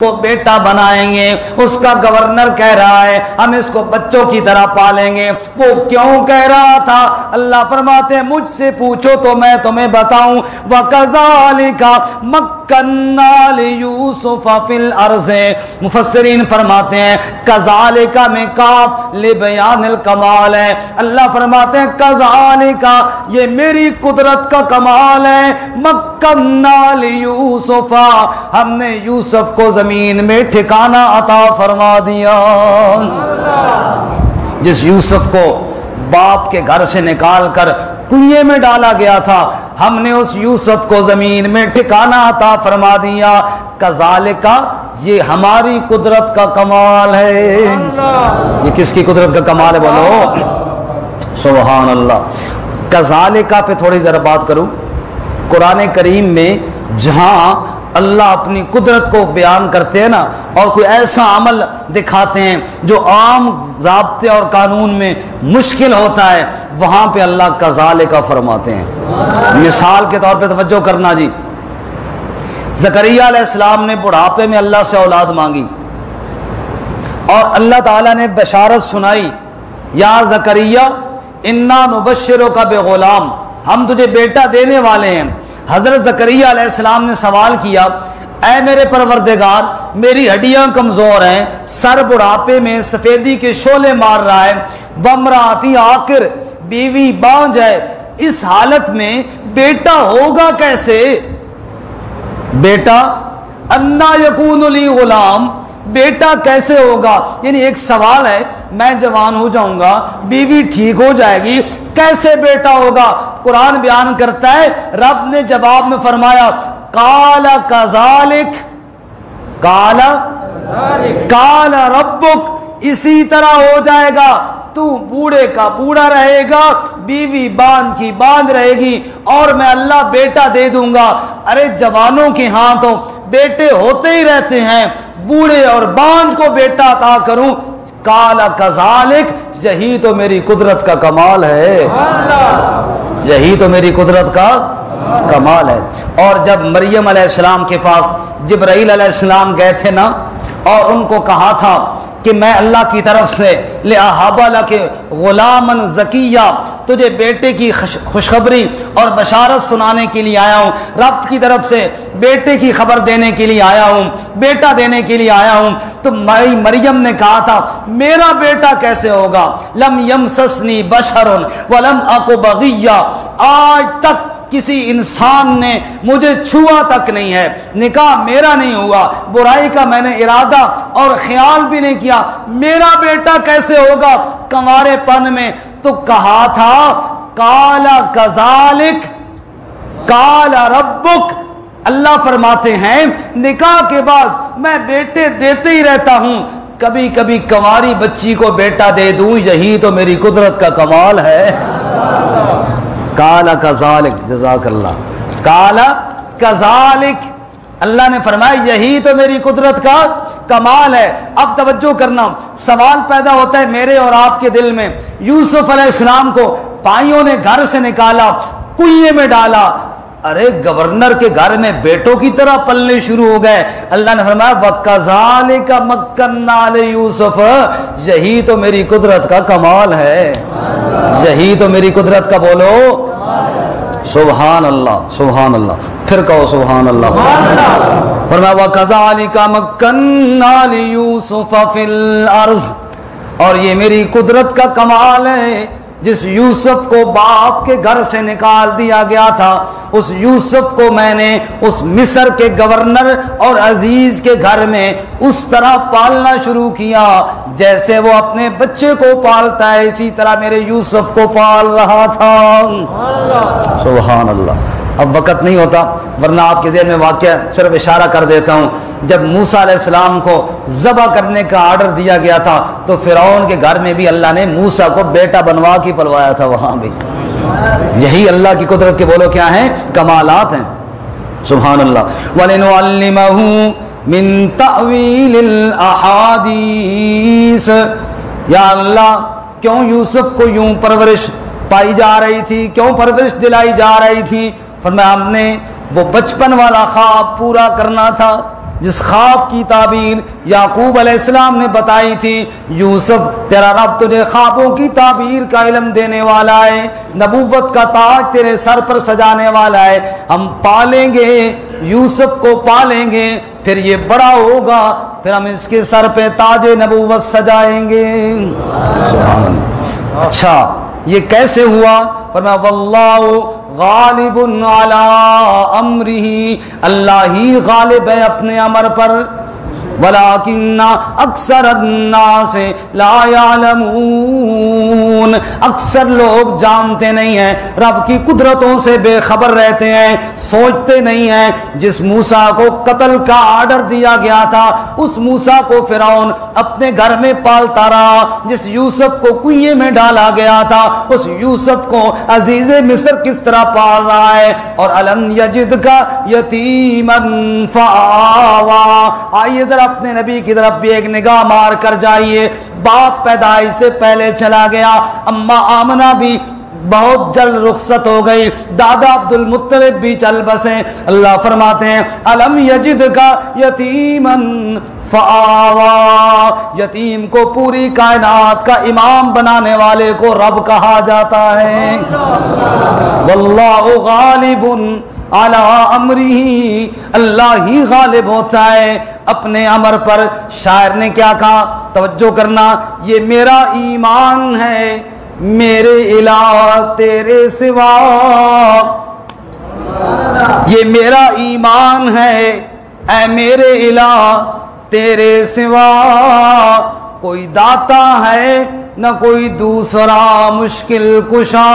کو بیٹا بنائیں گے. اس کا گورنر کہہ رہا ہے ہم اس کو بچوں کی طرح پالیں گے. وہ کیوں کہہ رہا تھا؟ اللہ فرماتے ہیں مجھ سے پوچھو تو میں تمہیں بتاؤں. وَكَذَلِكَ مَكَّنَّا لِيُوسُفَ فِي الْأَرْضِ. مفسرین فرماتے ہیں کذالک میں کاف لبیان الکمال ہے. اللہ فرماتے ہیں کذالک یہ میری قدرت کا کمال ہے. مکنا لیوسف ہم نے یوسف کو زمین میں ٹھکانہ عطا فرما دیا. جس یوسف کو باپ کے گھر سے نکال کر کنویں میں ڈالا گیا تھا ہم نے اس یوسف کو زمین میں ٹھکانہ عطا فرما دیا. کذالک یہ ہماری قدرت کا کمال ہے. یہ کس کی قدرت کا کمال ہے بولو سبحان اللہ. کذالک پہ تھوڑی ذرا بات کروں. قرآن کریم میں جہاں اللہ اپنی قدرت کو بیان کرتے ہیں نا اور کوئی ایسا عمل دکھاتے ہیں جو عام ضابطے اور قانون میں مشکل ہوتا ہے وہاں پہ اللہ کذالک فرماتے ہیں. مثال کے طور پہ توجہ کرنا جی. زکریہ علیہ السلام نے بڑھاپے میں اللہ سے اولاد مانگی اور اللہ تعالیٰ نے بشارت سنائی یا زکریہ انا نبشرک بغلام ہم تجھے بیٹا دینے والے ہیں. حضرت زکریہ علیہ السلام نے سوال کیا اے میرے پروردگار میری ہڈیاں کمزور ہیں, سر بڑھاپے میں سفیدی کے شعلے مار رہا ہے, وامرأتی عاقر بیوی بانجھ ہے, اس حالت میں بیٹا ہوگا کیسے؟ بیٹا انا یکون لی غلام بیٹا کیسے ہوگا؟ یعنی ایک سوال ہے میں جوان ہو جاؤں گا بیوی ٹھیک ہو جائے گی کیسے بیٹا ہوگا؟ قرآن بیان کرتا ہے رب نے جواب میں فرمایا قال کذالک قال ربک اسی طرح ہو جائے گا. تو بوڑھے کا بوڑھا رہے گا بیوی باندھ کی باندھ رہے گی اور میں اللہ بیٹا دے دوں گا. ارے جوانوں کے ہاں تو بیٹے ہوتے ہی رہتے ہیں, بوڑھے اور باندھ کو بیٹا عطا کروں. قال کذالک یہی تو میری قدرت کا کمال ہے. یہی تو میری قدرت کا کمال ہے. اور جب مریم علیہ السلام کے پاس جبرائیل علیہ السلام گئے تھے نا اور ان کو کہا تھا کہ میں اللہ کی طرف سے لأہب لک غلاما زکیہ تجھے بیٹے کی خوشخبری اور بشارت سنانے کے لیے آیا ہوں, رب کی طرف سے بیٹے کی خبر دینے کے لیے آیا ہوں, بیٹا دینے کے لیے آیا ہوں. تو مریم نے کہا تھا میرا بیٹا کیسے ہوگا؟ لم یمسسنی بشر ولم اک بغیہ آج تک کسی انسان نے مجھے چھوا تک نہیں ہے, نکاح میرا نہیں ہوا, برائی کا میں نے ارادہ اور خیال بھی نہیں کیا, میرا بیٹا کیسے ہوگا کنوارے پن میں؟ تو کہا تھا قال کذالک قال ربک. اللہ فرماتے ہیں نکاح کے بعد میں بیٹے دیتے ہی رہتا ہوں, کبھی کبھی کنواری بچی کو بیٹا دے دوں, یہی تو میری قدرت کا کمال ہے. قال کذالک جزاک اللہ قال کذالک اللہ نے فرمایا یہی تو میری قدرت کا کمال ہے. اب توجہ کرنا, سوال پیدا ہوتا ہے میرے اور آپ کے دل میں. یوسف علیہ السلام کو بھائیوں نے گھر سے نکالا, کنویں میں ڈالا, ارے گورنر کے گھر میں بیٹوں کی طرح پلنے شروع ہو گئے. اللہ نے فرمایا وَكَذَلِكَ مَكَّنَّا لِيُوسُفَ یہی تو میری قدرت کا کمال ہے. یہی تو میری قدرت کا بولو سبحان اللہ سبحان اللہ. پھر کہو سبحان اللہ. فرمایا وَكَذَلِكَ مَكَّنَّا لِيُوسُفَ فِي الْأَرْضِ اور یہ میری قدرت کا کمال ہے. جس یوسف کو باپ کے گھر سے نکال دیا گیا تھا اس یوسف کو میں نے اس مصر کے گورنر اور عزیز کے گھر میں اس طرح پالنا شروع کیا جیسے وہ اپنے بچے کو پالتا ہے, اسی طرح میرے یوسف کو پال رہا تھا. سبحان اللہ. اب وقت نہیں ہوتا ورنہ آپ کے ذہن میں واقعہ صرف اشارہ کر دیتا ہوں. جب موسیٰ علیہ السلام کو ذبح کرنے کا آرڈر دیا گیا تھا تو فرعون کے گھر میں بھی اللہ نے موسیٰ کو بیٹا بنوا کے پلوایا تھا. وہاں بھی یہی اللہ کی قدرت کے بولو کیا ہیں کمالات ہیں. سبحان اللہ. وَلِنُعَلِّمَهُ مِن تَأْوِيلِ الْأَحَادِيثِ یا اللہ کیوں یوسف کو یوں پرورش پائی جا رہی تھی, کیوں پرورش دلائی جا رہی تھی؟ فرمایا ہم نے وہ بچپن والا خواب پورا کرنا تھا جس خواب کی تعبیر یعقوب علیہ السلام نے بتائی تھی، یوسف تیرا رب تجھے خوابوں کی تعبیر کا علم دینے والا ہے، نبوت کا تاج تیرے سر پر سجانے والا ہے، ہم پالیں گے یوسف کو، پالیں گے، پھر یہ بڑا ہوگا، پھر ہم اس کے سر پہ تاج نبوت سجائیں گے۔ سبحان اللہ۔ اچھا یہ کیسے ہوا؟ فرمایا واللہ غالب علی امرہ، اللہ ہی غالب ہے اپنے امر پر، ولیکن اکثر الناس لا یعلمون، اکثر لوگ جانتے نہیں ہیں، رب کی قدرتوں سے بے خبر رہتے ہیں، سوچتے نہیں ہیں۔ جس موسیٰ کو قتل کا آرڈر دیا گیا تھا، اس موسیٰ کو فرعون اپنے گھر میں پالتا رہا، جس یوسف کو کنویں میں ڈالا گیا تھا، اس یوسف کو عزیز مصر کس طرح پال رہا ہے۔ اور الم یجدک یتیما فآویٰ، آئیے ذرا اپنے نبی کی طرف بھی ایک نگاہ مار کر جائیے۔ باپ پیدائش سے پہلے چلا گیا، اماں آمنہ بھی بہت جلد رخصت ہو گئی، دادا عبد المطلب بھی چل بسے۔ اللہ فرماتے ہیں الم یجدک یتیما فآویٰ، یتیم کو پوری کائنات کا امام بنانے والے کو رب کہا جاتا ہے۔ واللہ غالب علی امرہ، اللہ ہی غالب ہوتا ہے اپنے امر پر۔ شاعر نے کیا کہا؟ توجہ کرنا، یہ میرا ایمان ہے میرے الہ تیرے سوا، یہ میرا ایمان ہے اے میرے الہ تیرے سوا، کوئی داتا ہے نہ کوئی دوسرا مشکل کشا۔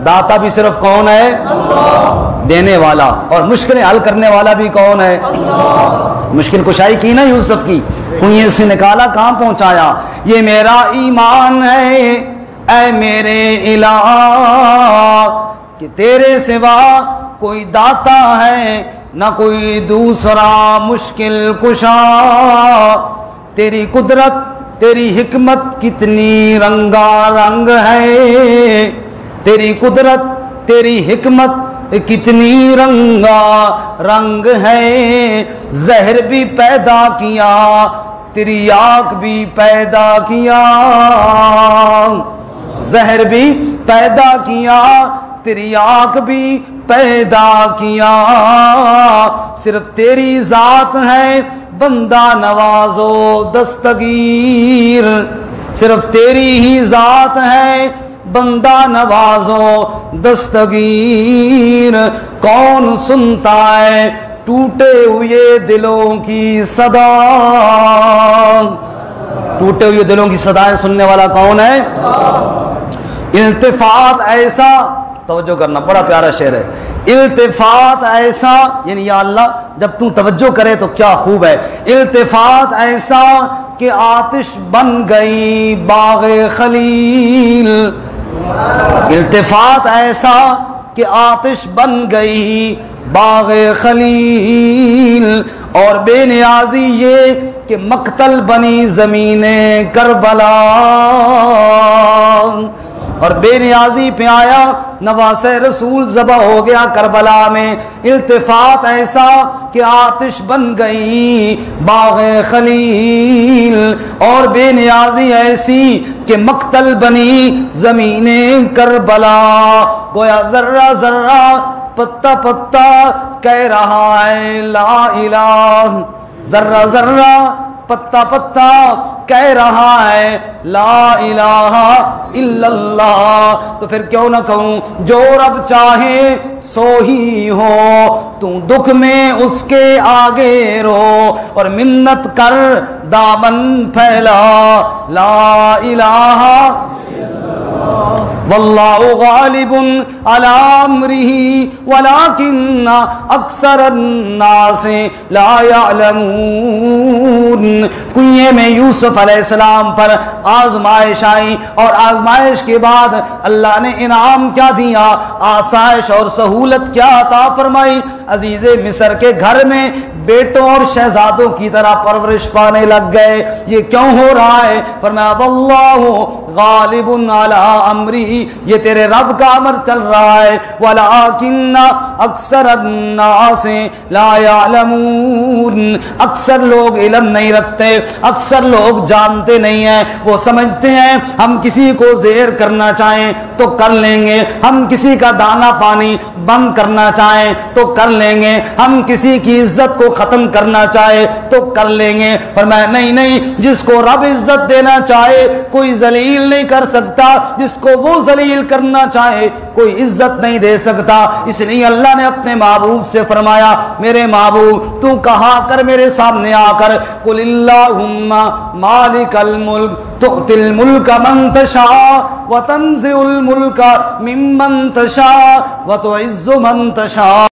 داتا بھی صرف کون ہے؟ اللہ، دینے والا، اور مشکلیں حل کرنے والا بھی کون ہے؟ اللہ۔ مشکل کشائی کی نا یوسف کی، کنویں سے نکالا کہاں پہنچایا۔ یہ میرا ایمان ہے اے میرے الہ کہ تیرے سوا کوئی داتا ہے نہ کوئی دوسرا مشکل کشا، تیری قدرت تیری حکمت کتنی رنگا رنگ ہے، تیری قدرت تیری حکمت کتنی رنگا رنگ ہے، زہر بھی پیدا کیا تیری آنکھ بھی پیدا کیا، زہر بھی پیدا کیا تیری آنکھ بھی پیدا کیا، صرف تیری ذات ہے بندہ نواز و دستگیر، صرف تیری ہی ذات ہے بندہ نوازو دستگیر، کون سنتا ہے ٹوٹے ہوئے دلوں کی صدا، ٹوٹے ہوئے دلوں کی صدایں سننے والا کون ہے؟ التفات ایسا، توجہ کرنا بڑا پیارا شعر ہے، التفات ایسا یعنی یا اللہ جب تو توجہ کرے تو کیا خوب ہے، التفات ایسا کہ آتش بن گئی باغ خلیل، التفات ایسا کہ آتش بن گئی باغ خلیل، اور بے نیازی یہ کہ مقتل بنی زمین کربلا، اور بے نیازی پہ آیا نواس رسول ذبح ہو گیا کربلا میں، التفات ایسا کہ آتش بن گئی باغ خلیل، اور بے نیازی ایسی کہ مقتل بنی زمین کربلا، گویا ذرہ ذرہ پتا پتا کہہ رہا ہے لا الہ، ذرہ ذرہ پتا پتا کہہ رہا ہے لا الہ الا اللہ، تو پھر کیوں نہ کہوں جو رب چاہے سو ہی ہو، تو دکھ میں اس کے آگے رو، اور منت کر دامن پھیلا لا الہ واللہ غالب علی امرہ ولکن اکثر الناس لا یعلمون۔ کنویں میں یوسف علیہ السلام پر آزمائش آئی، اور آزمائش کے بعد اللہ نے انعام کیا دیا، آسائش اور سہولت کیا عطا فرمائی، عزیز مصر کے گھر میں بیٹوں اور شہزادوں کی طرح پرورش پانے لگ گئے۔ یہ کیوں ہو رہا ہے؟ فرمایا واللہ غالب علی امرہ یہ تیرے رب کا امر چل رہا ہے. وَلَٰكِنَّ أَكْثَرَ النَّاسِ لَا يَعْلَمُونَ, اکثر لوگ علم نہیں رکھتے, اکثر لوگ جانتے نہیں ہیں. وہ سمجھتے ہیں ہم کسی کو زہر کرنا چاہیں تو کر لیں گے, ہم کسی کا دانا پانی بند کرنا چاہیں تو کر لیں گے, ہم کسی کی عزت کو ختم کرنا چاہے تو کر لیں گے. فرمایا نہیں نہیں, جس کو رب عزت دینا چاہے کوئی ذلیل نہیں کر سکتا, جس کو وہ ذلیل کرنا چاہے کوئی عزت نہیں دے سکتا. اس لیے اللہ نے اپنے محبوب سے فرمایا میرے محبوب تو کہا کر میرے سامنے آ کر, قل اللہم مالک الملک تؤتی الملک من تشاء وتنزع الملک ممن تشاء وتعز من تشاء